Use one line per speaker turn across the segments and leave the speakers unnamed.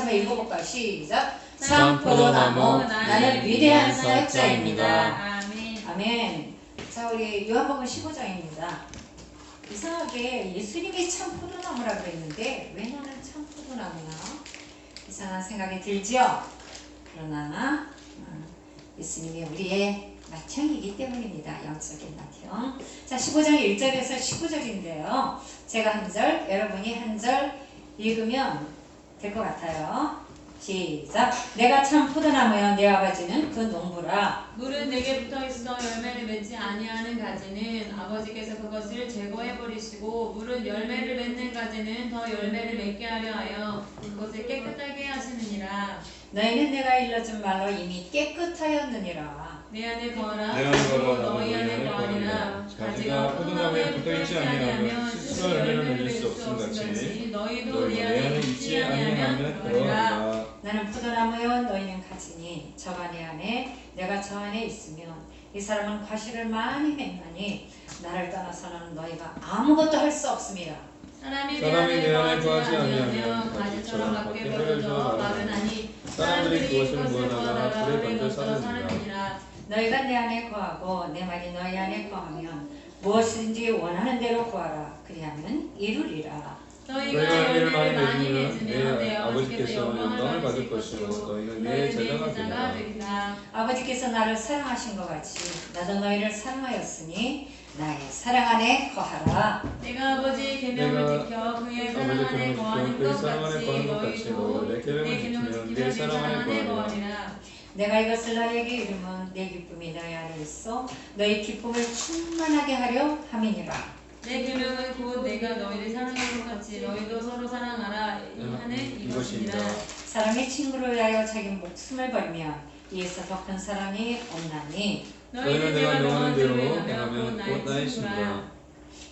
한번 읽어볼까요? 시작.
참 포도나무
나는 위대한
사역자입니다.
아멘.
아멘. 자, 우리 요한복음 15장입니다. 이상하게 예수님이 참 포도나무라 그랬는데 왜 나는 참 포도나무나? 이상한 생각이 들지요? 그러나 예수님이 우리의 맏형이기 때문입니다. 영적인 맏형. 자, 15장 1절에서 19절인데요. 제가 한 절, 여러분이 한 절 읽으면 될 것 같아요. 시작. 내가 참 포도나무여 내 아버지는 그 농부라.
물은 내게 붙어있어 열매를 맺지 아니하는 가지는 아버지께서 그것을 제거해 버리시고 물은 열매를 맺는 가지는 더 열매를 맺게 하려 하여 그것을 깨끗하게 하시느니라.
너희는 내가 일러준 말로 이미 깨끗하였느니라.
내 안에 거하라.
내 안에 거하라.
나도 너희 안에 거하리라.
가지가 포도나무에 붙어있지 아니하면 스스로 열매를 맺을 수 없음 같이
너희도 내 안에 있지 아니하면 그러하리라.
나는 포도나무여 너희는 가지니 저가 내 안에 내가 저 안에 있으면 이 사람은 과실을 많이 맺나니 나를 떠나서는 너희가 아무것도 할 수 없습니다.
사람이 내 안에 거하지 아니하면 가지처럼 밖에 벌어져 마르나니
사람들이 그것을 모아다가 불에 던져 사느니라.
너희가 내 안에 거하고 내 말이 너희 안에 거하면 무엇이든지 원하는 대로 구하라. 그리하면 이루리라.
너희가 열매를 많이 맺으면 내 아버지께서 영광을 받을 것이요 너희는 내 제자가 되리라.
아버지께서 나를 사랑하신 것 같이 나도 너희를 사랑하였으니 나의 사랑 안에 거하라.
내가 아버지의 계명을 지켜 그의 사랑 안에 거하는 것 같이 너희도 내 계명을 지키면 내 사랑 안에 거하리라.
내가 이것을 너희에게 이르면 내 기쁨이 너희 안에 있어 너희 기쁨을 충만하게 하려 함이니라.
내 계명은 곧 내가 너희를 사랑한 것 같이 너희도 서로 사랑하라 하는 이것이니라.
사람이 친구를 위하여 자기 목숨을 버리면 이에서 더 큰 사랑이 없나니
너희는 내가 명하는 대로 행하면 곧 나의 친구라.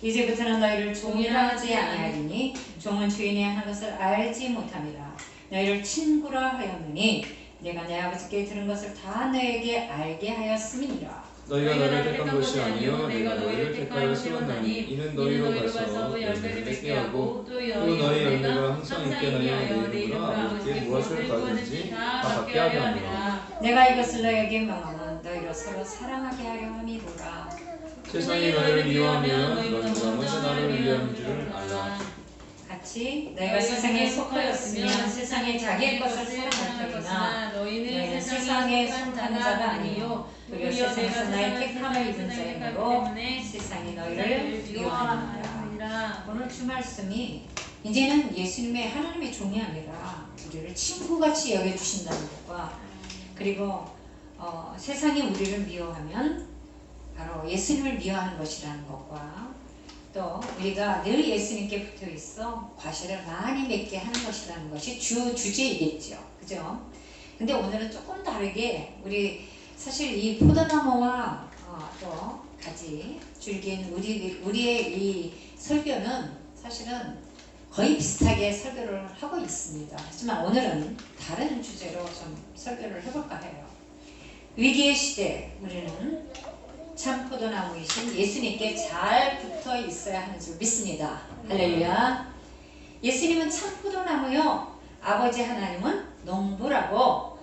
이제부터는 너희를 종이라 하지 아니하리니 종은 주인이 하는 것을 알지 못함이라. 너희를 친구라 하였느니 내가 내 아버지께 들은 것을 다 너에게 알게 하였음이니라.
너희가 너를 택한 것이 아니요 내가 너희를 택하여 세웠나니 이는 너희로 가서 열매를 맺게 하고 또 너희 열매가 항상 있게 하여 내 이름으로 아버지께 무엇을 구하든지 다 받게 하려 함이라.
내가 이것을 너희에게 명하면 너희로 서로 사랑하게 하려 함이로라.
세상이 너희를 미워하면 너희가 먼저 나를 위한 줄 알라.
같이 너희가 세상에 속하였으면 세상에 자기의 것을 사랑하였으나 너희는 세상에 속한 자가 아니요 오히려 세상에서 나의 택함을 입은 자이므로 세상이 너희를 미워하느니라. 오늘 주 말씀이 이제는 예수님의 하나님의 종이 아니라 우리를 친구같이 여겨주신다는 것과 그리고 세상이 우리를 미워하면 바로 예수님을 미워하는 것이라는 것과 또 우리가 늘 예수님께 붙어 있어 과실을 많이 맺게 하는 것이라는 것이 주제이겠죠. 그죠? 근데 오늘은 조금 다르게 우리 사실 이 포도나무와 또 가지 줄기인 우리의 이 설교는 사실은 거의 비슷하게 설교를 하고 있습니다. 하지만 오늘은 다른 주제로 좀 설교를 해볼까 해요. 위기의 시대 우리는 참 포도나무이신 예수님께 잘 붙어 있어야 하는 줄 믿습니다. 할렐루야. 예수님은 참 포도나무요 아버지 하나님은 농부라고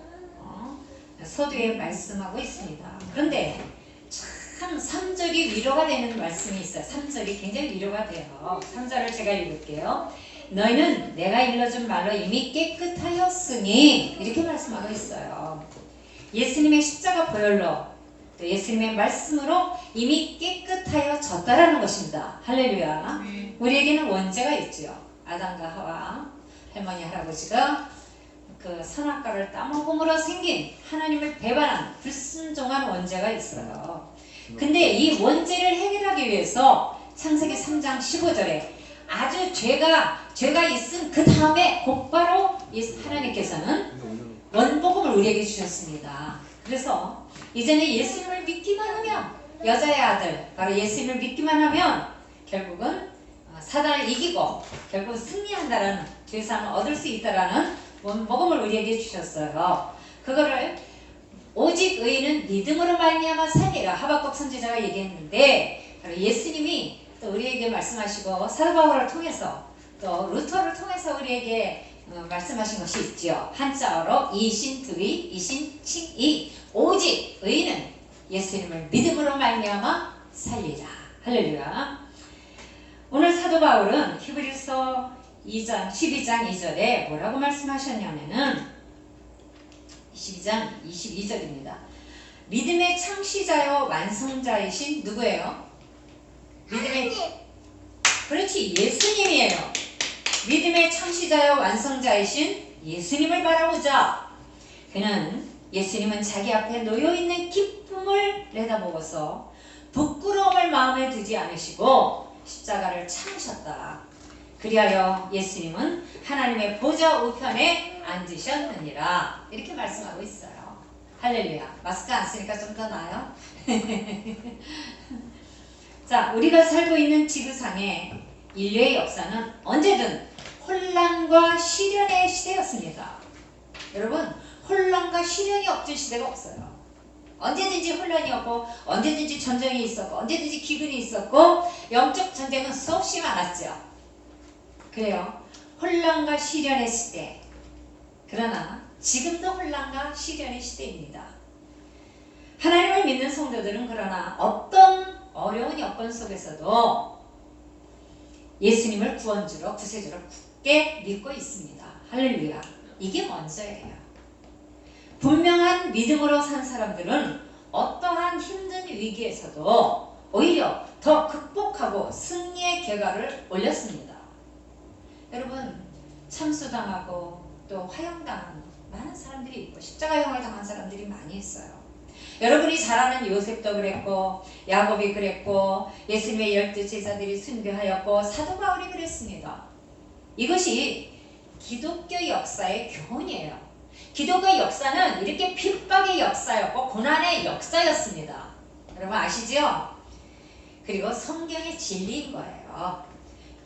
서두에 말씀하고 있습니다. 그런데 참 3절이 위로가 되는 말씀이 있어요. 3절이 굉장히 위로가 돼요. 3절을 제가 읽을게요. 너희는 내가 일러준 말로 이미 깨끗하였으니 이렇게 말씀하고 있어요. 예수님의 십자가 보혈로 또 예수님의 말씀으로 이미 깨끗하여졌다라는 것입니다. 할렐루야. 우리에게는 원죄가 있죠. 아담과 하와 할머니 할아버지가 그 선악과를 따먹음으로 생긴 하나님을 배반한 불순종한 원죄가 있어요. 근데 이 원죄를 해결하기 위해서 창세기 3장 15절에 아주 죄가 있은 그 다음에 곧바로 하나님께서는 원복음을 우리에게 주셨습니다. 그래서 이제는 예수님을 믿기만 하면 여자의 아들 바로 예수님을 믿기만 하면 결국은 사단을 이기고 결국 승리한다라는 죄사함을 얻을 수 있다라는 원복음을 우리에게 주셨어요. 그거를 오직 의인은 믿음으로 말미암아 사니라 하박국 선지자가 얘기했는데 바로 예수님이 또 우리에게 말씀하시고 사도 바울을 통해서 또 루터를 통해서 우리에게 말씀하신 것이 있죠. 한자어로 이신투의, 이신칭의, 오직 의는 예수님을 믿음으로 말미암아 살리라. 할렐루야. 오늘 사도 바울은 히브리서 12장 2절에 뭐라고 말씀하셨냐면은 12장 22절입니다. 믿음의 창시자요 완성자이신 누구예요? 믿음의 그렇지 예수님이에요. 믿음의 창시자요 완성자이신 예수님을 바라보자. 그는 예수님은 자기 앞에 놓여있는 기쁨을 내다보고서 부끄러움을 마음에 두지 않으시고 십자가를 참으셨다. 그리하여 예수님은 하나님의 보좌 우편에 앉으셨느니라. 이렇게 말씀하고 있어요. 할렐루야. 마스크 안 쓰니까 좀 더 나아요? 자, 우리가 살고 있는 지구상의 인류의 역사는 언제든 혼란과 시련의 시대였습니다. 여러분, 혼란과 시련이 없을 시대가 없어요. 언제든지 혼란이 없고 언제든지 전쟁이 있었고 언제든지 기근이 있었고 영적 전쟁은 수없이 많았죠. 그래요. 혼란과 시련의 시대. 그러나 지금도 혼란과 시련의 시대입니다. 하나님을 믿는 성도들은 그러나 어떤 어려운 여건 속에서도 예수님을 구원주로 구세주로 굳게 믿고 있습니다. 할렐루야. 이게 먼저예요. 분명한 믿음으로 산 사람들은 어떠한 힘든 위기에서도 오히려 더 극복하고 승리의 결과를 올렸습니다. 여러분, 참수당하고 또 화형당한 많은 사람들이 있고 십자가형을 당한 사람들이 많이 있어요. 여러분이 잘 아는 요셉도 그랬고 야곱이 그랬고 예수님의 12제자들이 순교하였고 사도 바울이 그랬습니다. 이것이 기독교 역사의 교훈이에요. 기독교 역사는 이렇게 핍박의 역사였고 고난의 역사였습니다. 여러분 아시죠? 그리고 성경의 진리인 거예요.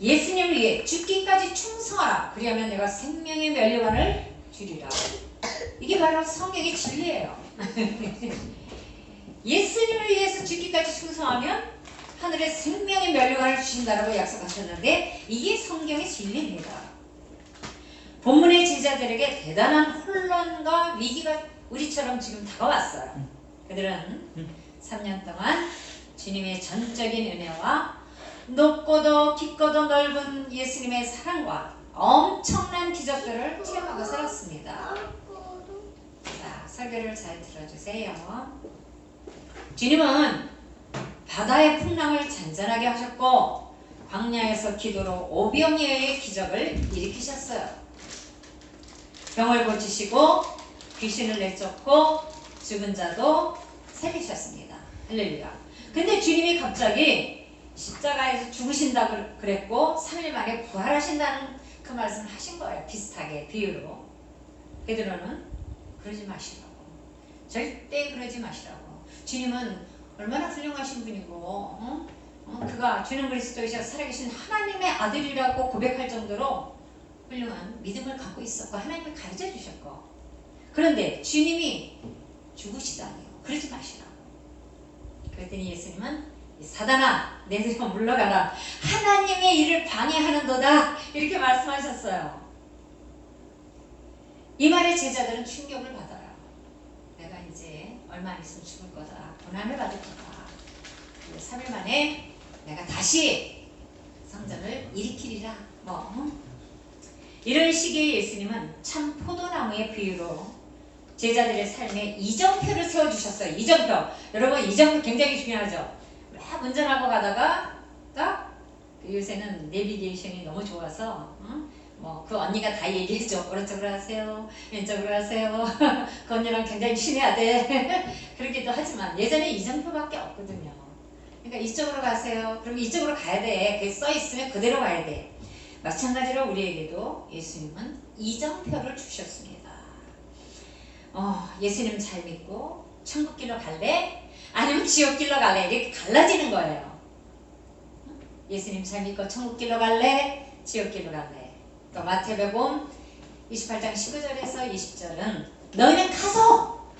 예수님을 위해 죽기까지 충성하라. 그리하면 내가 생명의 면류관을 주리라. 이게 바로 성경의 진리예요. 예수님을 위해서 죽기까지 충성하면 하늘의 생명의 면류관을 주신다라고 약속하셨는데 이게 성경의 진리입니다. 본문의 제자들에게 대단한 혼란과 위기가 우리처럼 지금 다가왔어요. 그들은 3년 동안 주님의 전적인 은혜와 높고도 깊고도 넓은 예수님의 사랑과 엄청난 기적들을 체험하고 살았습니다. 자, 설교를 잘 들어주세요. 주님은 바다의 풍랑을 잔잔하게 하셨고 광야에서 기도로 오병이어의 기적을 일으키셨어요. 병을 고치시고 귀신을 내쫓고 죽은 자도 살리셨습니다. 할렐루야. 근데 주님이 갑자기 십자가에서 죽으신다 그랬고 3일 만에 부활하신다는 그 말씀을 하신 거예요. 비슷하게 비유로. 베드로는 그러지 마시라고. 절대 그러지 마시라고. 주님은 얼마나 훌륭하신 분이고 그가 주는 그리스도이시여 살아계신 하나님의 아들이라고 고백할 정도로 훌륭한 믿음을 갖고 있었고 하나님이 가르쳐 주셨고 그런데 주님이 죽으시다니요. 그러지 마시라고. 그랬더니 예수님은 사단아 내게서 물러가라. 하나님의 일을 방해하는도다. 이렇게 말씀하셨어요. 이 말에 제자들은 충격을 받아요. 내가 이제 얼마 안 있으면 죽을 거다. 고난을 받을 거다. 3일 만에 내가 다시 성전을 일으키리라. 이런 시기에 예수님은 참 포도나무의 비유로 제자들의 삶에 이정표를 세워주셨어요. 이정표. 여러분 이정표 굉장히 중요하죠. 막 운전하고 가다가 딱 요새는 내비게이션이 너무 좋아서 그 언니가 다 얘기해줘. 오른쪽으로 하세요. 왼쪽으로 하세요. 그 언니랑 굉장히 친해야 돼. 그러기도 하지만 예전에 이정표밖에 없거든요. 그러니까 이쪽으로 가세요. 그럼 이쪽으로 가야 돼. 그게 써있으면 그대로 가야 돼. 마찬가지로 우리에게도 예수님은 이정표를 주셨습니다. 예수님 잘 믿고 천국길로 갈래? 아니면 지옥길로 갈래? 이렇게 갈라지는 거예요. 예수님 잘 믿고 천국길로 갈래? 지옥길로 갈래? 또 마태복음 28장 19절에서 20절은 너희는 가서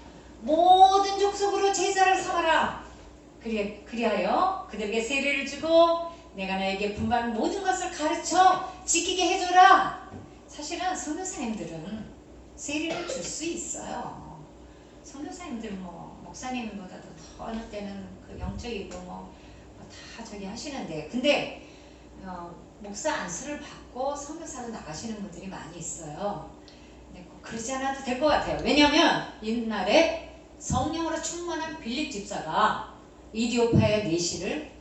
모든 족속으로 제자를 삼아라. 그리하여 그들에게 세례를 주고 내가 너에게 분부하는 모든 것을 가르쳐 지키게 해줘라. 사실은 선교사님들은 세례를 줄 수 있어요. 선교사님들 뭐 목사님보다도 더 어느 때는 그 영적이고 뭐 다 저기 하시는데, 근데 목사 안수를 받고 선교사로 나가시는 분들이 많이 있어요. 근데 꼭 그러지 않아도 될 것 같아요. 왜냐하면 옛날에 성령으로 충만한 빌립 집사가 이디오파의 내시를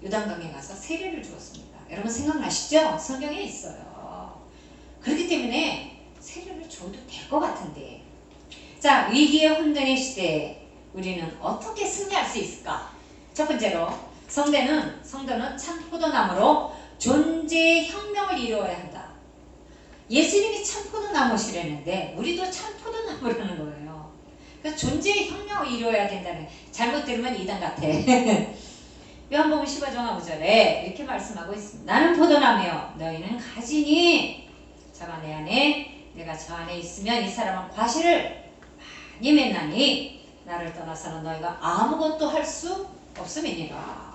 요단강에 가서 세례를 주었습니다. 여러분 생각나시죠? 성경에 있어요. 그렇기 때문에 세례를 줘도 될 것 같은데, 자, 위기의 혼돈의 시대에 우리는 어떻게 승리할 수 있을까? 첫 번째로 성도는 참 포도나무로 존재의 혁명을 이루어야 한다. 예수님이 참 포도나무시라는데 우리도 참 포도나무라는 거예요. 그래서 존재의 혁명을 이루어야 된다는, 잘못 들으면 이단 같아. 요한복음 15장 5절에 이렇게 말씀하고 있습니다. 나는 포도나무요 너희는 가지니, 자가 내 안에 내가 저 안에 있으면 이 사람은 과실을 많이 맺나니 나를 떠나서는 너희가 아무것도 할 수 없음이니라.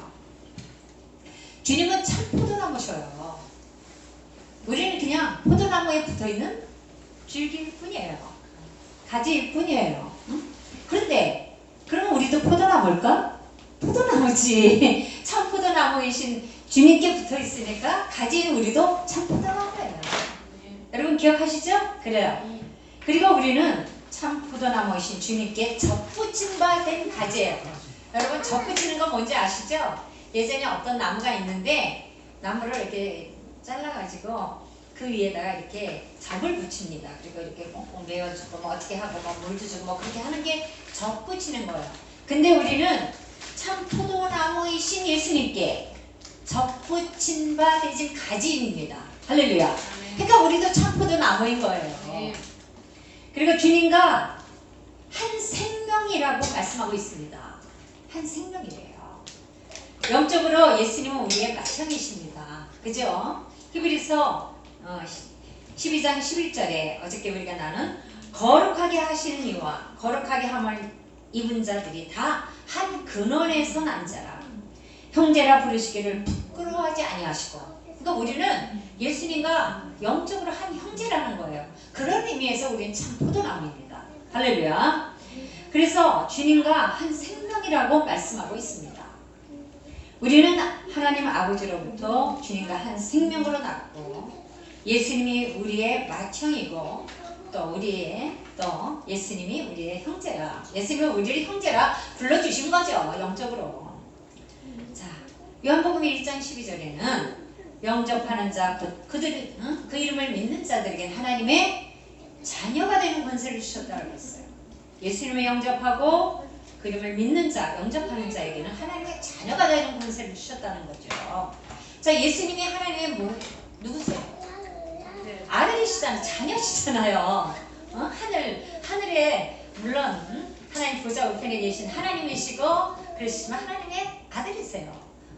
주님은 참 포도나무셔요. 우리는 그냥 포도나무에 붙어있는 줄기일 뿐이에요. 가지일 뿐이에요. 응? 그런데 그럼 우리도 포도나무일까? 포도나무지. 참 포도나무이신 주님께 붙어있으니까 가지인 우리도 참 포도나무예요. 여러분 기억하시죠? 그래요. 그리고 우리는 참 포도나무이신 주님께 접붙인 바 된 가지예요. 여러분 접붙이는 거 뭔지 아시죠? 예전에 어떤 나무가 있는데 나무를 이렇게 잘라가지고 그 위에다가 이렇게 접을 붙입니다. 그리고 이렇게 꽁꽁 메어주고 뭐 어떻게 하고 뭐 물도 주고 뭐 그렇게 하는 게 접붙이는 거예요. 근데 우리는 참 포도나무이신 예수님께 접붙인 바 되신 가지입니다. 할렐루야. 그러니까 우리도 참 포도나무인 거예요. 그리고 주님과 한 생명이라고 말씀하고 있습니다. 한 생명이래요. 영적으로 예수님은 우리의 맏형이십니다. 그죠? 히브리서 12장 11절에 어저께 우리가 나눈 거룩하게 하시는 이와 거룩하게 함을 입은 자들이 다 한 근원에서 난 자라 형제라 부르시기를 부끄러워하지 아니하시고, 그러니까 우리는 예수님과 영적으로 한 형제라는 거예요. 그런 의미에서 우리는 참 포도나무입니다. 할렐루야. 그래서 주님과 한 생명이라고 말씀하고 있습니다. 우리는 하나님 아버지로부터 주님과 한 생명으로 났고, 예수님이 우리의 맏형이고 또 예수님이 우리의 형제라, 예수님은 우리의 형제라 불러주신 거죠. 영적으로. 자, 요한복음 1장 12절에는 영접하는 자 그들 그 이름을 믿는 자들에게는 하나님의 자녀가 되는 권세를 주셨다고 했어요. 예수님을 영접하고 그 이름을 믿는 자, 영접하는 자에게는 하나님의 자녀가 되는 권세를 주셨다는 거죠. 자, 예수님이 하나님의 누구세요? 아들이시잖아요. 자녀시잖아요. 하늘에 물론 하나님 보좌 우편에 계신 하나님이시고 그러시지만 하나님의 아들이세요.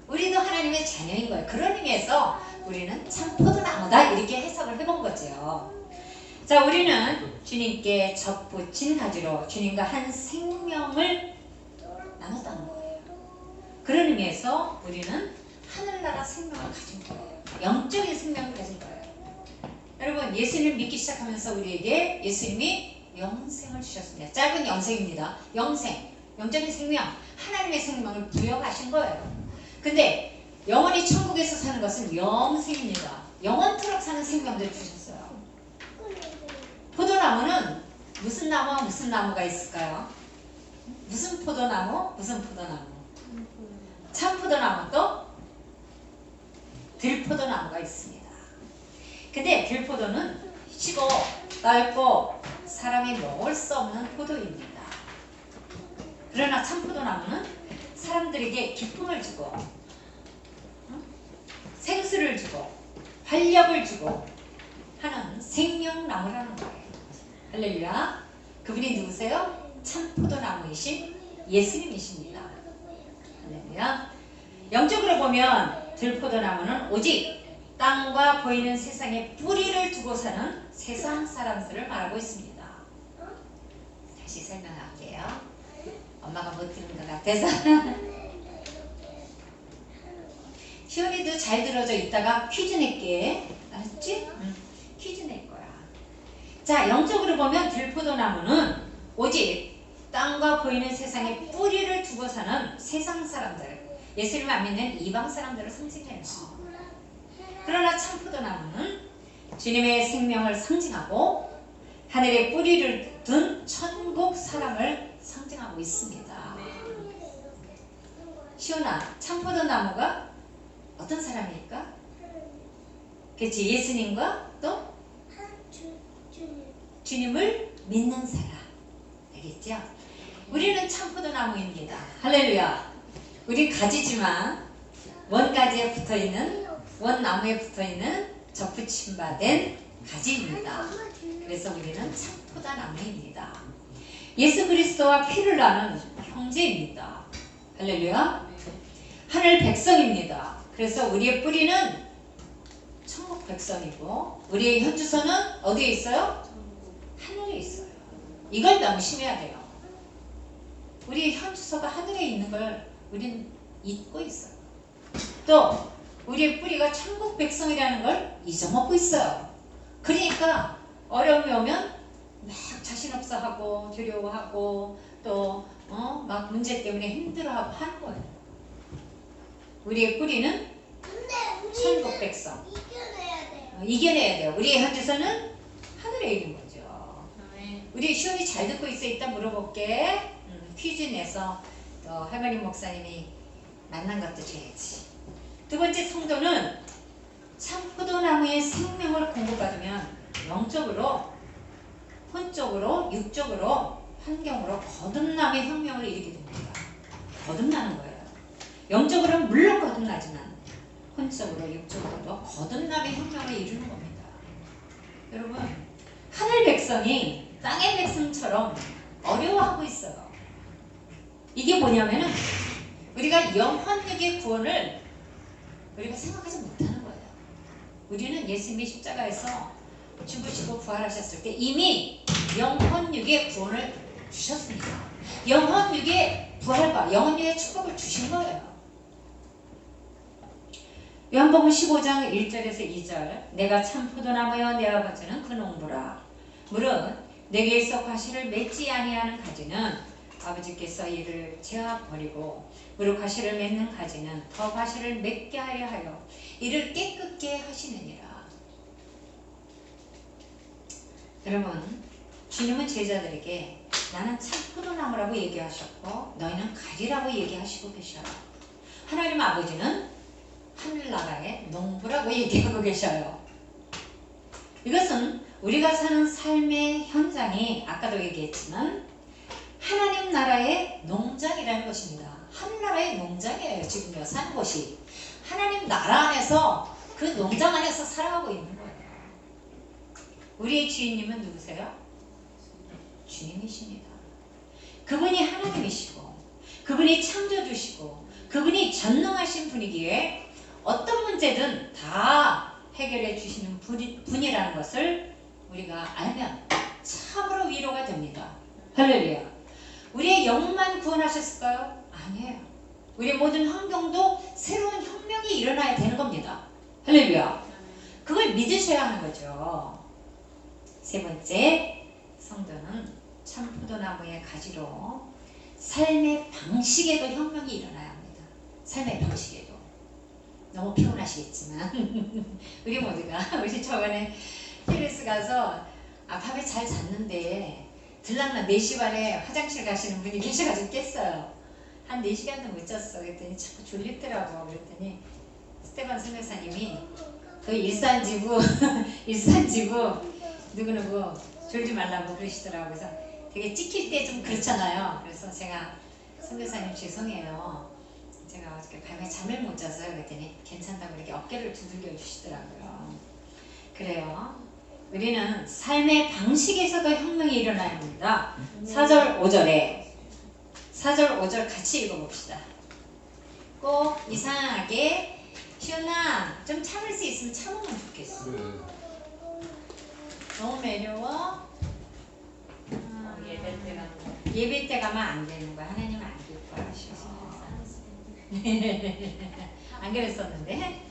우리도 하나님의 자녀인 거예요. 그런 의미에서 우리는 참 포도나무다, 이렇게 해석을 해본 거죠. 자, 우리는 주님께 접붙인 가지로 주님과 한 생명을 나눴다는 거예요. 그런 의미에서 우리는 하늘나라 생명을 가진 거예요. 영적인 생명을 가진 거예요. 여러분, 예수님을 믿기 시작하면서 우리에게 예수님이 영생을 주셨습니다. 짧은 영생입니다. 영생, 영적인 생명, 하나님의 생명을 부여하신 거예요. 근데 영원히 천국에서 사는 것은 영생입니다. 영원토록 사는 생명들을 주셨어요. 포도나무는 무슨 나무와 무슨 나무가 있을까요? 무슨 포도나무? 무슨 포도나무? 참포도나무 또 들포도나무가 있습니다. 근데 들포도는 시고 떫고 사람이 먹을 수 없는 포도입니다. 그러나 참포도나무는 사람들에게 기쁨을 주고 생수를 주고 활력을 주고 하는 생명나무라는 거예요. 할렐루야. 그분이 누구세요? 참포도나무이신 예수님이십니다. 할렐루야. 영적으로 보면 들포도나무는 오직 땅과 보이는 세상에 뿌리를 두고 사는 세상 사람들을 말하고 있습니다. 다시 설명할게요. 엄마가 못 들은 것 같아서. 시원이도 잘 들어줘. 있다가 퀴즈 낼게. 알았지? 퀴즈 낼 거야. 자, 영적으로 보면 들포도나무는 오직 땅과 보이는 세상에 뿌리를 두고 사는 세상 사람들, 예수님을 안 믿는 이방 사람들을 상징해요. 그러나 참포도나무는 주님의 생명을 상징하고 하늘에 뿌리를 둔 천국 사람을 상징하고 있습니다. 시온아, 참포도나무가 어떤 사람일까? 그렇지, 예수님과 또 주님을 믿는 사람. 알겠죠? 우리는 참포도나무입니다. 할렐루야. 우리 가지지만 원가지에 붙어있는, 원나무에 붙어있는 접붙임받은 가지입니다. 그래서 우리는 참포도나무입니다. 예수 그리스도와 피를 나눈 형제입니다. 할렐루야. 하늘 백성입니다. 그래서 우리의 뿌리는 천국 백성이고 우리의 현주소는 어디에 있어요? 하늘에 있어요. 이걸 명심해야 돼요. 우리의 현주소가 하늘에 있는 걸 우리는 잊고 있어요. 또 우리의 뿌리가 천국 백성이라는 걸 잊어먹고 있어요. 그러니까 어려움이 오면 막 자신없어 하고 두려워하고 또 막 문제 때문에 힘들어하고 하는 거예요. 우리의 뿌리는 천국 백성. 이겨내야 돼요. 우리의 현주소는 하늘에 있는 거죠. 우리 시온이 잘 듣고 있어? 이따 물어볼게. 퀴즈 내서 또 할머니 목사님이 만난 것도 줘야지. 두 번째, 성도는 참포도나무의 생명을 공급받으면 영적으로, 혼적으로, 육적으로, 환경으로 거듭남의 혁명을 일으키게 됩니다. 거듭나는 거예요. 영적으로는 물론 거듭나지만 혼적으로, 육적으로도 거듭남의 혁명을 이루는 겁니다. 여러분, 하늘 백성이 땅의 백성처럼 어려워하고 있어요. 이게 뭐냐면은 우리가 영혼육의 구원을 우리가 생각하지 못하는 거예요. 우리는 예수님이 십자가에서 죽으시고 부활하셨을 때 이미 영혼육의 구원을 주셨습니다. 영혼육의 부활과 영혼육의 축복을 주신 거예요. 요한복음 15장 1절에서 2절, 내가 참 포도나무여 내 아버지는 그 농부라. 물은 내게서 과실을 맺지 아니하는 가지는 아버지께서 이를 제어 버리고 무릇 과실을 맺는 가지는 더 과실을 맺게 하여 이를 깨끗게 하시느니라. 여러분, 주님은 제자들에게 나는 참 포도나무라고 얘기하셨고 너희는 가지라고 얘기하시고 계셔요. 하나님 아버지는 하늘나라의 농부라고 얘기하고 계셔요. 이것은 우리가 사는 삶의 현장이 아까도 얘기했지만 하나님 나라의 농장이라는 것입니다. 하늘나라의 농장이에요. 지금 사는 곳이 하나님 나라 안에서 그 농장 안에서 살아가고 있는 거예요. 우리의 주인님은 누구세요? 주님이십니다. 그분이 하나님이시고 그분이 창조주시고 그분이 전능하신 분이기에 어떤 문제든 다 해결해 주시는 분이라는 것을 우리가 알면 참으로 위로가 됩니다. 할렐루야. 우리의 영만 구원하셨을까요? 아니에요. 우리의 모든 환경도 새로운 혁명이 일어나야 되는 겁니다. 할렐루야. 그걸 믿으셔야 하는 거죠. 세 번째, 성도는 참포도나무의 가지로 삶의 방식에도 혁명이 일어나야 합니다. 삶의 방식에도. 너무 피곤하시겠지만 우리 모두가 우리 저번에 힐리스 가서 밤에 잘 잤는데 들락날 4시 반에 화장실 가시는 분이 계셔가지고 깼어요. 한 4시간도 못 잤어. 그랬더니 자꾸 졸리더라고. 그랬더니 스테반 선교사님이 그 일산지구 누구누구 졸지 말라고 그러시더라고요. 그래서 되게 찍힐 때 좀 그렇잖아요. 그래서 제가 선교사님 죄송해요. 제가 어저께 밤에 잠을 못 자서 그랬더니 괜찮다고 이렇게 어깨를 두들겨 주시더라고요. 그래요. 우리는 삶의 방식에서도 혁명이 일어나야 합니다. 4절 5절 같이 읽어봅시다. 꼭 이상하게 시온아 좀 참을 수 있으면 참으면 좋겠어. 너무 매려워. 예배 때 가면 안 되는 거야. 하나님은 안 기뻐하셔서. 안 그랬었는데.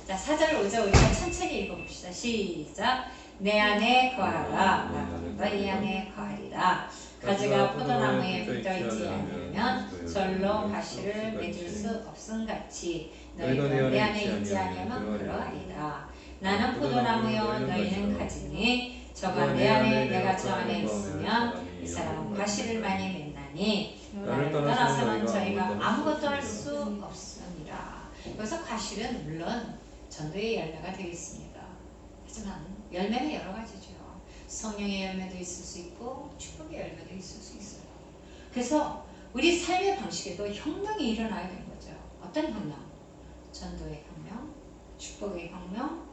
자, 4절 5절 우리가 천천히 읽어봅시다. 시작. 내 안에 거하라. 나도 너희 안에 거하리라. 가지가 포도나무에 붙어있지 않으면 절로 가시를 맺을 수 없음같이 너희도 내 안에 있지 아니하면 그러하리라. 나는 포도나무요 너희는 가지니 저가 내 안에 내가 저 안에 있으면 이 사람은 과실을 많이 맺나니 나를 떠나서는 저희가 아무것도 할 수 없습니다. 여기서 과실은 물론 전도의 열매가 되겠습니다. 하지만 열매는 여러 가지죠. 성령의 열매도 있을 수 있고 축복의 열매도 있을 수 있어요. 그래서 우리 삶의 방식에도 혁명이 일어나야 되는 거죠. 어떤 혁명? 전도의 혁명, 축복의 혁명,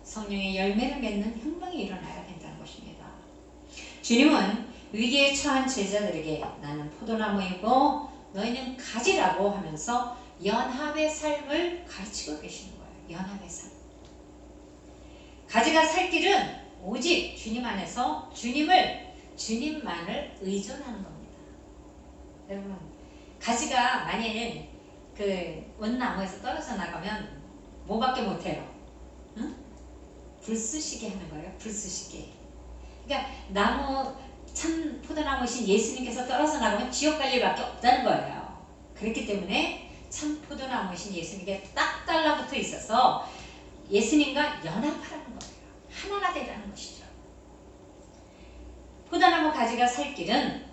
성령의 열매를 맺는 혁명이 일어나야 된다는 것입니다. 주님은 위기에 처한 제자들에게 나는 포도나무이고 너희는 가지라고 하면서 연합의 삶을 가르치고 계시는 거예요. 연합의 삶. 가지가 살 길은 오직 주님 안에서 주님만을 의존하는 겁니다. 여러분, 가지가 만일 그 원나무에서 떨어져 나가면 뭐밖에 못해요? 응? 불쑤시개 하는 거예요. 불쑤시개. 그러니까 참 포도나무이신 예수님께서 떨어져 나가면 지옥 갈 일밖에 없다는 거예요. 그렇기 때문에 참 포도나무이신 예수님께 딱 달라붙어 있어서 예수님과 연합하라는 거예요. 하나가 되라는 것이죠. 포도나무 가지가 살 길은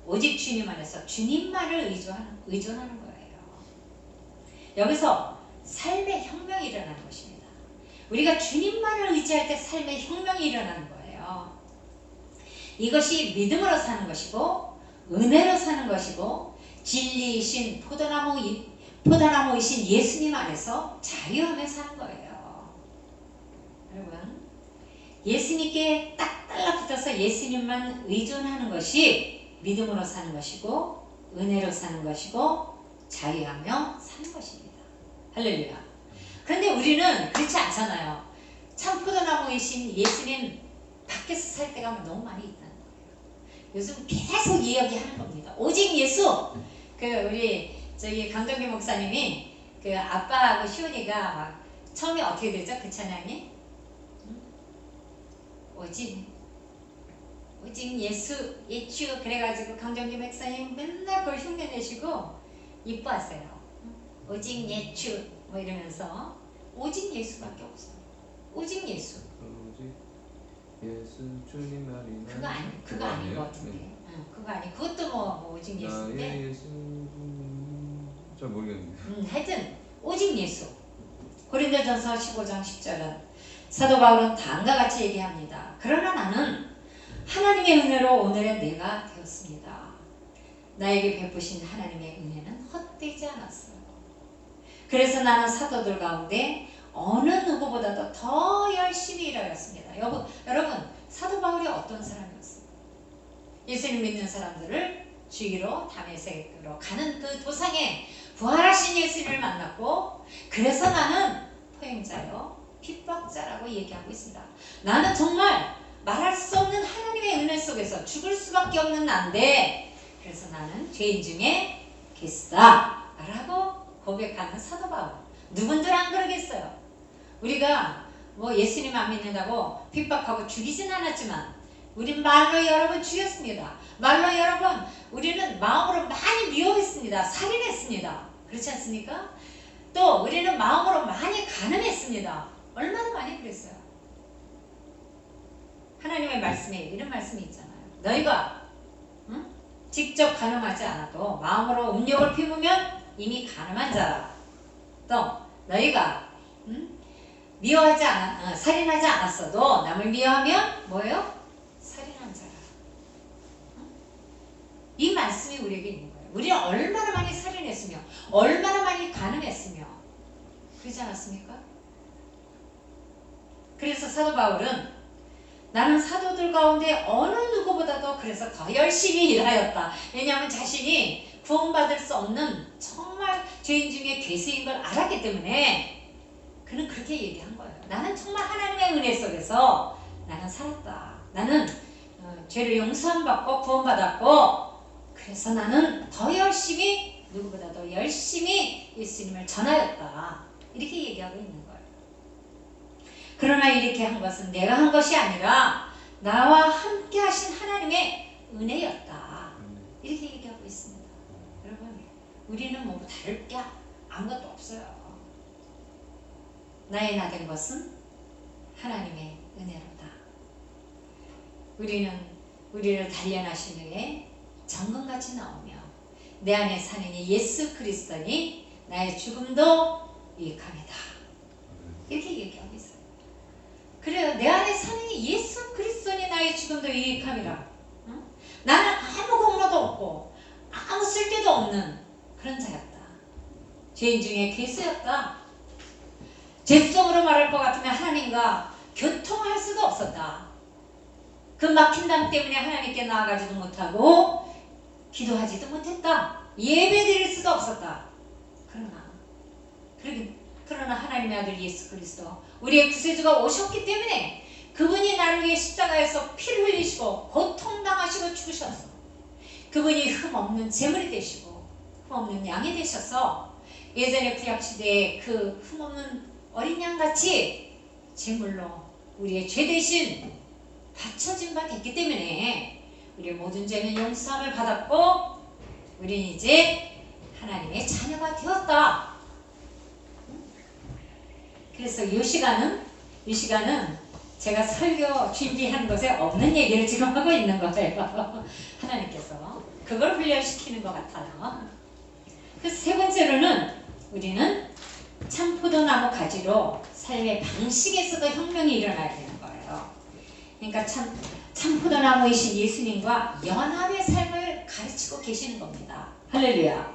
오직 주님 안에서 주님만을 의존하는 거예요. 여기서 삶의 혁명이 일어나는 것입니다. 우리가 주님만을 의지할 때 삶의 혁명이 일어나는 거예요. 이것이 믿음으로 사는 것이고 은혜로 사는 것이고 진리이신 포도나무이신 예수님 안에서 자유하며 사는 거예요. 여러분, 예수님께 딱 달라붙어서 예수님만 의존하는 것이 믿음으로 사는 것이고 은혜로 사는 것이고 자유하며 사는 것입니다. 할렐루야. 그런데 우리는 그렇지 않잖아요. 참 포도나무이신 예수님 밖에서 살 때가 너무 많이 있다는 거예요. 요즘 계속 이야기하는 겁니다. 오직 예수. 우리 강정기 목사님이 아빠하고 시온이가 막 처음에 어떻게 되죠? 그 찬양이? 오직 예수 그래가지고 강정기 목사님 맨날 그걸 흉내내시고 이뻐하세요. 오직 예수 이러면서 오직 예수밖에 없어요. 오직 예수.
오직 예수 주님 말이
그거 아닌 것 같은데. 그거 아니. 그것도 오직 예수인데.
나의 예수 잘 모르겠는데.
하여튼 오직 예수. 고린도전서 15장 10절은 사도 바울은 다음과 같이 얘기합니다. 그러나 나는 하나님의 은혜로 오늘의 내가 되었습니다. 나에게 베푸신 하나님의 은혜는 헛되지 않았어요. 그래서 나는 사도들 가운데 어느 누구보다도 더 열심히 일하였습니다. 여러분, 사도 바울이 어떤 사람이었어요? 예수님 믿는 사람들을 주기로 다메섹으로 가는 그 도상에 부활하신 예수님을 만났고, 그래서 나는 포행자요 핍박자라고 얘기하고 있습니다. 나는 정말 말할 수 없는 하나님의 은혜 속에서 죽을 수밖에 없는 나인데, 그래서 나는 죄인 중에 계시다 라고 고백하는 사도 바울. 누군들 안 그러겠어요? 우리가 예수님 안 믿는다고 핍박하고 죽이진 않았지만 우린 말로 여러 번 죽였습니다. 말로 여러 번 우리는 마음으로 많이 미워했습니다. 살인했습니다. 그렇지 않습니까? 또 우리는 마음으로 많이 간음했습니다. 얼마나 많이 그랬어요. 하나님의 말씀에 이런 말씀이 있잖아요. 너희가 직접 간음하지 않아도 마음으로 음욕을 피우면 이미 간음한 자라. 또 너희가 살인하지 않았어도 남을 미워하면 뭐예요? 살인한 자라. 이 말씀이 우리에게 있는 거예요. 우리는 얼마나 많이 살인했으며 얼마나 많이 간음했으며 그러지 않았습니까? 그래서 사도 바울은 나는 사도들 가운데 어느 누구보다도 그래서 더 열심히 일하였다. 왜냐하면 자신이 구원받을 수 없는 정말 죄인 중에 괴수인 걸 알았기 때문에 그는 그렇게 얘기한 거예요. 나는 정말 하나님의 은혜 속에서 나는 살았다. 나는 죄를 용서받고 구원받았고, 그래서 나는 더 열심히 누구보다도 열심히 예수님을 전하였다. 이렇게 얘기하고 있는 거예요. 그러나 이렇게 한 것은 내가 한 것이 아니라 나와 함께 하신 하나님의 은혜였다. 이렇게 얘기하고 있습니다. 여러분, 우리는 뭐 다를 게 아무것도 없어요. 나의 나 된 것은 하나님의 은혜로다. 우리는 우리를 단련하신 후에 정금같이 나오며 내 안에 사는 이 예수 그리스도니 나의 죽음도 유익함이다. 이렇게 얘기하고 있어요. 그래요. 내 안에 사는 이 예수 그리스도니 나의 죽음도 유익함이라. 응? 나는 아무 공로도 없고 아무 쓸데도 없는 그런 자였다. 죄인 중에 괴수였다. 죄성으로 말할 것 같으면 하나님과 교통할 수도 없었다. 그 막힌 담 때문에 하나님께 나아가지도 못하고 기도하지도 못했다. 예배 드릴 수도 없었다. 그러나 하나님의 아들 예수 그리스도 우리의 구세주가 오셨기 때문에 그분이 나를 위해 십자가에서 피를 흘리시고 고통당하시고 죽으셨어. 그분이 흠없는 제물이 되시고 흠없는 양이 되셔서 예전의 구약시대에 그 흠없는 어린 양같이 제물로 우리의 죄 대신 바쳐진 바 됐기 때문에 우리의 모든 죄는 용서함을 받았고 우리는 이제 하나님의 자녀가 되었다. 그래서 이 시간은 제가 설교 준비한 것에 없는 얘기를 지금 하고 있는 거예요. 하나님께서 그걸 훈련시키는 것 같아요. 그래서 세 번째로는 우리는 참포도나무 가지로 삶의 방식에서도 혁명이 일어나야 되는 거예요. 그러니까 참포도나무이신 예수님과 연합의 삶을 가르치고 계시는 겁니다. 할렐루야.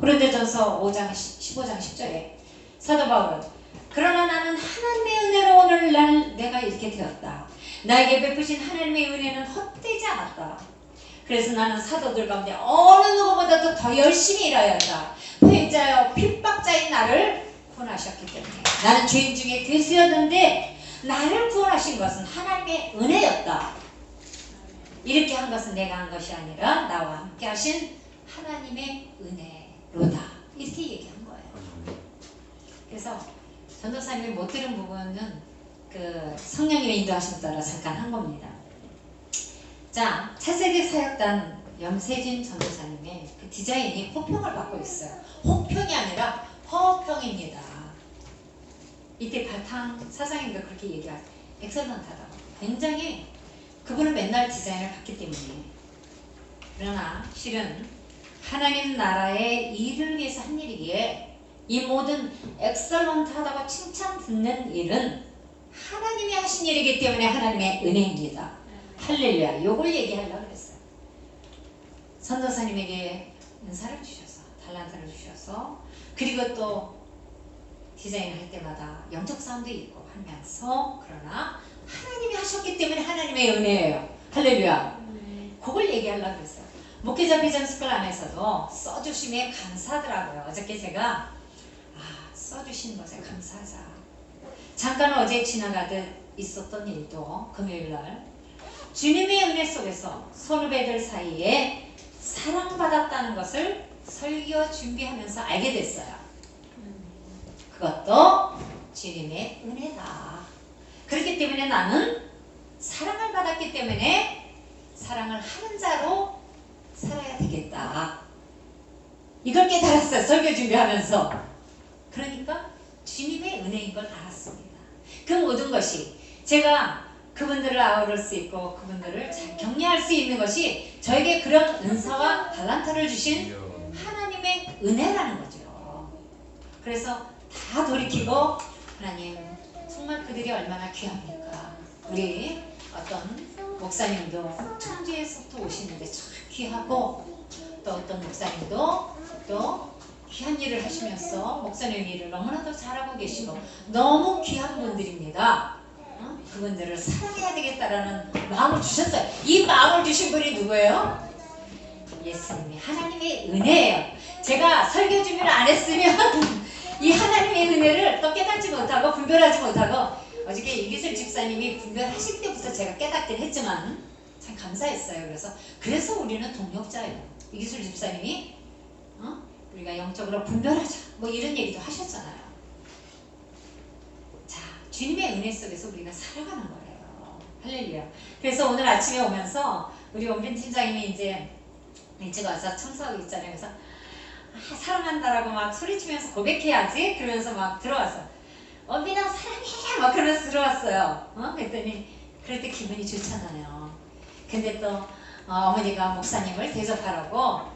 고린도전서 5장 15장 10절에 사도 바울은 그러나 나는 하나님의 은혜로 오늘날 내가 이렇게 되었다. 나에게 베푸신 하나님의 은혜는 헛되지 않았다. 그래서 나는 사도들 가운데 어느 누구보다도 더 열심히 일해야 한다. 포획자여 핍박자인 나를 구원하셨기 때문에 나는 죄인 중에 괴수였는데 나를 구원하신 것은 하나님의 은혜였다. 이렇게 한 것은 내가 한 것이 아니라 나와 함께 하신 하나님의 은혜로다. 이렇게 얘기한 거예요. 그래서 전도사님이 못 들은 부분은 그 성령님의 인도하심 따라 잠깐 한 겁니다. 자, 차세대 사역단 염세진 전도사님의 그 디자인이 호평을 받고 있어요. 호평이 아니라 허평입니다. 이때 바탕 사장님도 그렇게 얘기하죠. 엑셀런트하다고. 굉장히 그분은 맨날 디자인을 받기 때문에. 그러나 실은 하나님 나라의 일을 위해서 한 일이기에 이 모든 엑셀런트하다고 칭찬 듣는 일은 하나님이 하신 일이기 때문에 하나님의 은혜입니다. 할렐루야. 요걸 얘기하려고 그랬어요. 선도사님에게 은사를 주셔서 달란트를 주셔서 그리고 또 디자인할 때마다 영적 사람도 있고 하면서 그러나 하나님이 하셨기 때문에 하나님의 은혜예요. 할렐루야. 그걸 얘기하려고 그랬어요. 목회자 비전 스쿨 안에서도 써주심에 감사하더라고요. 어저께 제가 써주신 것에 감사하자. 잠깐 어제 지나가듯 있었던 일도 금요일날 주님의 은혜 속에서 선후배들 사이에 사랑받았다는 것을 설교 준비하면서 알게 됐어요. 그것도 주님의 은혜다. 그렇기 때문에 나는 사랑을 받았기 때문에 사랑을 하는 자로 살아야 되겠다. 이걸 깨달았어요. 설교 준비하면서. 그러니까 주님의 은혜인 걸 알았습니다. 그 모든 것이 제가 그분들을 아우를 수 있고 그분들을 잘 격려할 수 있는 것이 저에게 그런 은사와 달란트를 주신 하나님의 은혜라는 거죠. 그래서 다 돌이키고 하나님 정말 그들이 얼마나 귀합니까? 우리 어떤 목사님도 청주에서부터 오시는데 참 귀하고 또 어떤 목사님도 또 귀한 일을 하시면서 목사님 일을 너무나도 잘하고 계시고 너무 귀한 분들입니다. 그분들을 사랑해야 되겠다라는 마음을 주셨어요. 이 마음을 주신 분이 누구예요? 예수님이 하나님의 은혜예요. 제가 설교 준비를 안 했으면 이 하나님의 은혜를 또 깨닫지 못하고 분별하지 못하고 어저께 이기슬 집사님이 분별하실 때부터 제가 깨닫긴 했지만 참 감사했어요. 그래서 우리는 동력자예요. 이기슬 집사님이 우리가 영적으로 분별하자 뭐 이런 얘기도 하셨잖아요. 자, 주님의 은혜 속에서 우리가 살아가는 거예요. 할렐루야. 그래서 오늘 아침에 오면서 우리 원빈 팀장님이 이제 일찍 와서 청소하고 있잖아요. 그래서 사랑한다라고 막 소리치면서 고백해야지 그러면서 막 들어왔어. 원빈아 사랑해 막 그러면서 들어왔어요. 그랬더니 그럴 때 기분이 좋잖아요. 근데 또 어머니가 목사님을 대접하라고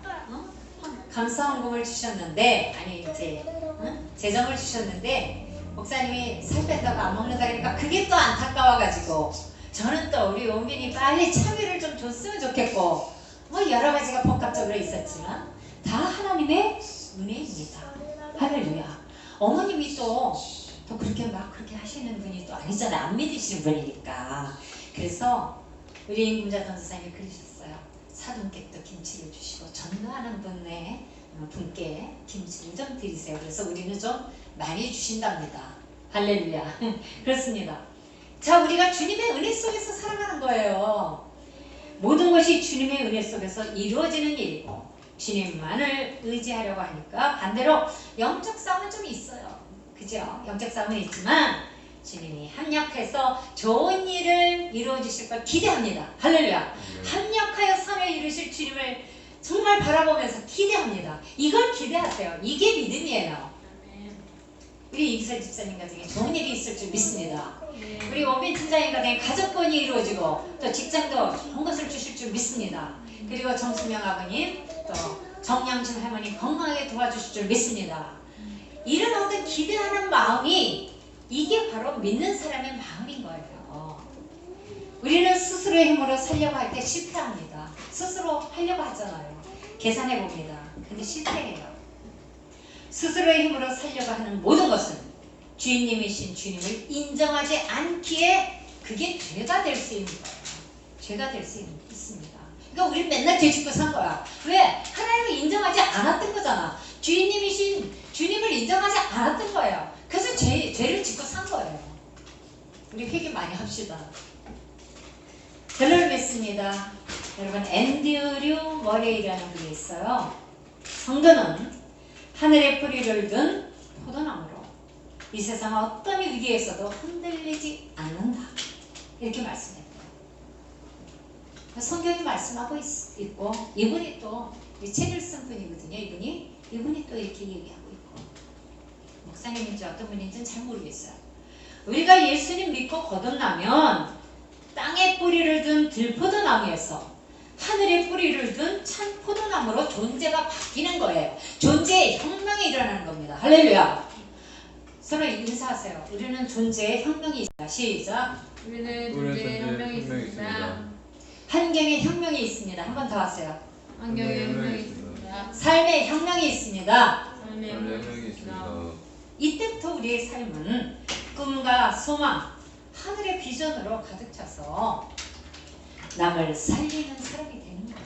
감사 헌금을 주셨는데, 아니 이제 재정을 주셨는데 목사님이 살 뺀다고 안 먹는다 그러니까 그게 또 안타까워가지고 저는 또 우리 원빈이 빨리 참여를 좀 줬으면 좋겠고 뭐 여러 가지가 복합적으로 있었지만 다 하나님의 은혜입니다. 할렐루야. 어머님이 또 그렇게 막 그렇게 하시는 분이 또 아니잖아요. 안 믿으시는 분이니까. 그래서 우리 임금자 전도사님이 그러셨어요. 사돈께도 김치를 주시고 전도하는 분께 김치를 좀 드리세요. 그래서 우리는 좀 많이 주신답니다. 할렐루야. 그렇습니다. 자, 우리가 주님의 은혜 속에서 살아가는 거예요. 모든 것이 주님의 은혜 속에서 이루어지는 일이고 주님만을 의지하려고 하니까 반대로 영적 싸움은 좀 있어요. 그죠? 영적 싸움은 있지만 주님이 합력해서 좋은 일을 이루어 주실 걸 기대합니다. 할렐루야. 합력하여 선을 이루실 주님을 정말 바라보면서 기대합니다. 이걸 기대하세요. 이게 믿음이에요. 우리 이기설 집사님 가정에 좋은 일이 있을 줄 믿습니다. 우리 원빈 팀장님 가정에 가족권이 이루어지고 또 직장도 좋은 것을 주실 줄 믿습니다. 그리고 정수명 아버님 또 정양준 할머니 건강하게 도와주실 줄 믿습니다. 이런 어떤 기대하는 마음이 이게 바로 믿는 사람의 마음인 거예요. 우리는 스스로의 힘으로 살려고 할 때 실패합니다. 스스로 하려고 하잖아요. 계산해 봅니다. 근데 실패해요. 스스로의 힘으로 살려고 하는 모든 것은 주인님이신 주님을 인정하지 않기에 그게 죄가 될 수 있는 거예요. 죄가 될 수 있습니다. 그러니까 우리는 맨날 죄 짓고 산 거야. 왜? 하나님을 인정하지 않았던 거잖아. 주인님이신 주님을 인정하지 않았던 거예요. 그래서 죄를 짓고 산 거예요. 우리 회개 많이 합시다. 결론을 맺습니다. 여러분, 앤드류 머레이라는 분이 있어요. 성도는 하늘의 뿌리를 든 포도나무로 이 세상 어떤 위기에서도 흔들리지 않는다. 이렇게 말씀했대요. 성경이 말씀하고 있고 이분이 또 책을 쓴 분이거든요. 이분이 또 이렇게 얘기하고 있고 목사님인지 어떤 분인지는 잘 모르겠어요. 우리가 예수님 믿고 거듭나면 땅에 뿌리를 든 들포도나무에서 하늘의 뿌리를 든 참 포도나무로 존재가 바뀌는 거예요. 존재의 혁명이 일어나는 겁니다. 할렐루야. 서로 인사하세요. 우리는 존재의 혁명이 있다. 시작.
우리는 존재의 혁명이 있습니다.
환경의 혁명이 있습니다. 한 번 더 하세요.
환경의 혁명이 있습니다.
삶의 혁명이 있습니다.
삶의 혁명이 있습니다.
이때부터 우리의 삶은 꿈과 소망, 하늘의 비전으로 가득 차서 남을 살리는 사람이 되는 거예요.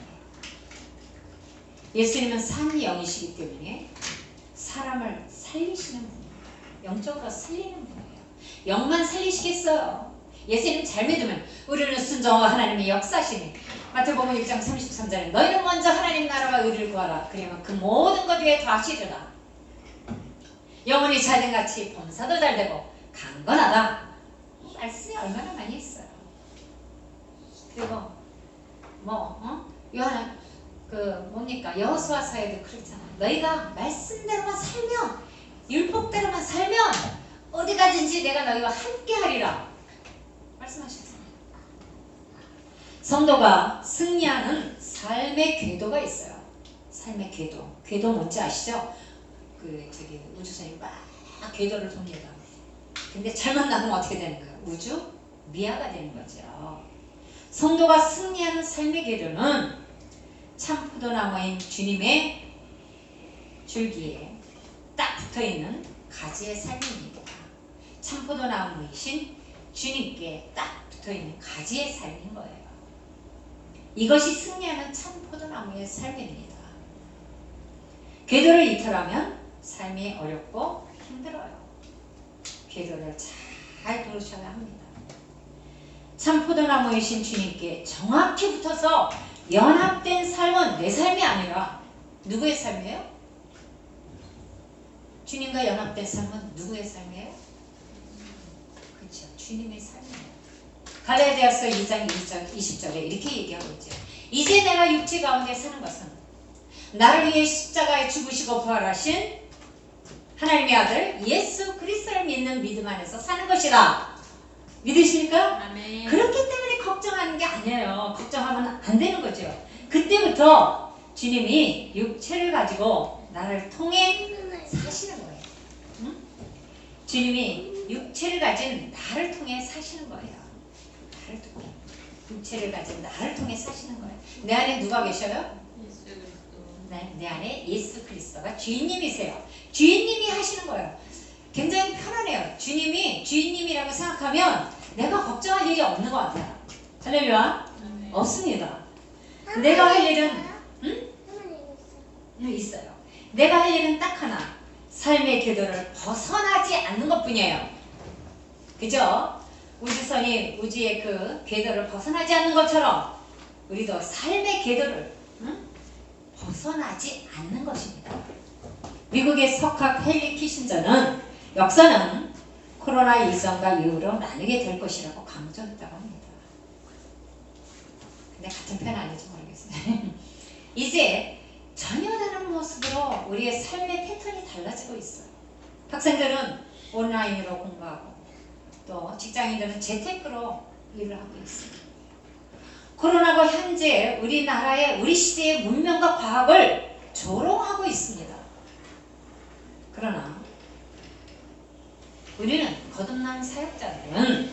예수님은 산 영이시기 때문에 사람을 살리시는 분이에요. 영적으로 살리는 분이에요. 영만 살리시겠어요. 예수님 잘 믿으면 우리는 순종하고 하나님의 역사시니 마태복음 6장 33절에 너희는 먼저 하나님 나라와 의를 구하라. 그러면 그 모든 것 위에 더하시리라. 영혼이 잘된같이 범사도 잘되고 강건하다. 말씀이 얼마나 많이 있어요. 그리고 요한 뭡니까 여호수아서에도 그렇잖아. 너희가 말씀대로만 살면 율법대로만 살면 어디 가든지 내가 너희와 함께하리라 말씀하셨습니다. 성도가 승리하는 삶의 궤도가 있어요. 삶의 궤도 뭔지 아시죠? 우주선이 막 궤도를 돕니다. 근데 잘못 나가면 어떻게 되는 거예요? 우주 미아가 되는 거죠. 성도가 승리하는 삶의 궤도는 참 포도나무인 주님의 줄기에 딱 붙어있는 가지의 삶입니다. 참 포도나무이신 주님께 딱 붙어있는 가지의 삶인 거예요. 이것이 승리하는 참 포도나무의 삶입니다. 궤도를 이탈하면 삶이 어렵고 힘들어요. 궤도를 잘 도우셔야 합니다. 참 포도나무이신 주님께 정확히 붙어서 연합된 삶은 내 삶이 아니라 누구의 삶이에요? 주님과 연합된 삶은 누구의 삶이에요? 그렇죠. 주님의 삶이에요. 갈라디아서 2장 20절에 이렇게 얘기하고 있죠. 이제 내가 육체 가운데 사는 것은 나를 위해 십자가에 죽으시고 부활하신 하나님의 아들 예수 그리스도를 믿는 믿음 안에서 사는 것이다. 믿으십니까?
아멘.
그렇기 때문에 걱정하는 게 아니에요. 걱정하면 안 되는 거죠. 그때부터 주님이 육체를 가지고 나를 통해 사시는 거예요. 응? 주님이 육체를 가진 나를 통해 사시는 거예요. 나를 통해. 육체를 가진 나를 통해 사시는 거예요. 내 안에 누가 계셔요?
예수 그리스도.
네, 내 안에 예수 그리스도가 주인님이세요. 주인님이 하시는 거예요. 굉장히 편안해요. 주님이 주인님이라고 생각하면 내가 걱정할 일이 없는 것 같아요. 할렐루야?
아멘.
없습니다. 내가 할 일은 있어요. 내가 할 일은 딱 하나. 삶의 궤도를 벗어나지 않는 것뿐이에요. 그죠? 우주선이 우주의 그 궤도를 벗어나지 않는 것처럼 우리도 삶의 궤도를 벗어나지 않는 것입니다. 미국의 석학 헨리 키신저는 역사는 코로나 일성과 이후로 나누게 될 것이라고 강조했다고 합니다. 근데 같은 편 아닌지 모르겠어요. 이제 전혀 다른 모습으로 우리의 삶의 패턴이 달라지고 있어요. 학생들은 온라인으로 공부하고 또 직장인들은 재테크로 일을 하고 있어요. 코로나가 현재 우리나라의 우리 시대의 문명과 과학을 조롱하고 있습니다. 그러나 우리는 거듭난 사역자들은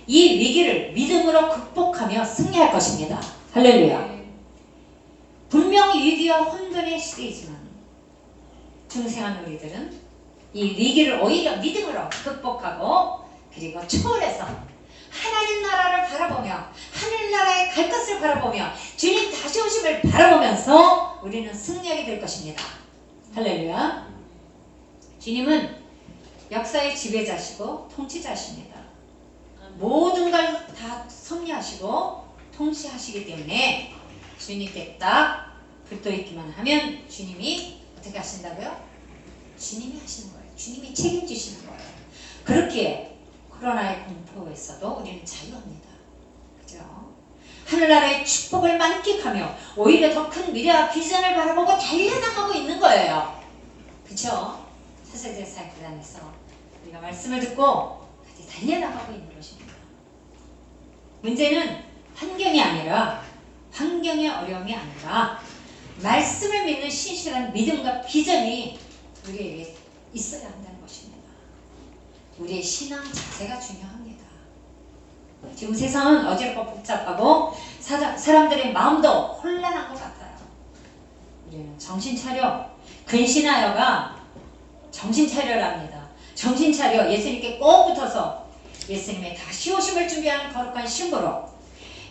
이 위기를 믿음으로 극복하며 승리할 것입니다. 할렐루야. 분명 위기와 혼돈의 시대이지만 중생한 우리들은 이 위기를 오히려 믿음으로 극복하고 그리고 초월해서 하나님 나라를 바라보며 하늘나라에 갈 것을 바라보며 주님 다시 오심을 바라보면서 우리는 승리하게 될 것입니다. 할렐루야. 주님은 역사의 지배자시고 통치자십니다. 모든 걸 다 섭리하시고 통치하시기 때문에 주님께 딱 붙어 있기만 하면 주님이 어떻게 하신다고요? 주님이 하시는 거예요. 주님이 책임지시는 거예요. 그렇게 코로나의 공포에서도 우리는 자유합니다. 그죠? 하늘나라의 축복을 만끽하며 오히려 더 큰 미래와 비전을 바라보고 달려나가고 있는 거예요. 그죠? 차세대 사역단에서 우리가 말씀을 듣고 같이 달려나가고 있는 것입니다. 문제는 환경이 아니라 환경의 어려움이 아니라 말씀을 믿는 신실한 믿음과 비전이 우리에게 있어야 한다는 것입니다. 우리의 신앙 자세가 중요합니다. 지금 세상은 어지럽고 복잡하고 사람들의 마음도 혼란한 것 같아요. 우리는 정신 차려, 근신하여가 정신 차려랍니다. 정신 차려 예수님께 꼭 붙어서 예수님의 다시 오심을 준비하는 거룩한 신부로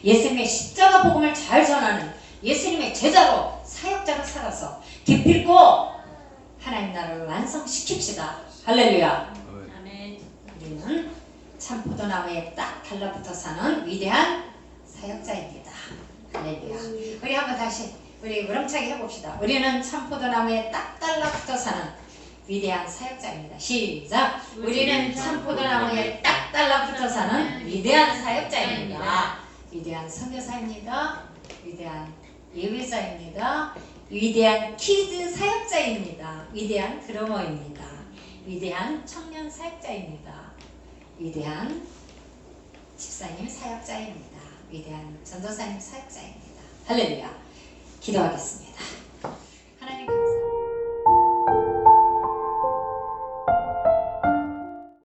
예수님의 십자가 복음을 잘 전하는 예수님의 제자로 사역자로 살아서 기필코 하나님 나라를 완성시킵시다. 할렐루야.
아멘.
우리는 참 포도나무에 딱 달라붙어 사는 위대한 사역자입니다. 할렐루야. 우리 한번 다시 우리 우렁차게 해봅시다. 우리는 참 포도나무에 딱 달라붙어 사는 위대한 사역자입니다. 시작. 우리는 참 포도나무에 딱 달라붙어 사는 위대한 사역자입니다. 위대한 선교사입니다. 위대한 예배자입니다. 위대한 키드 사역자입니다. 위대한 드러머입니다. 위대한 청년 사역자입니다. 위대한 집사님 사역자입니다. 위대한 전도사님 사역자입니다. 할렐루야. 기도하겠습니다.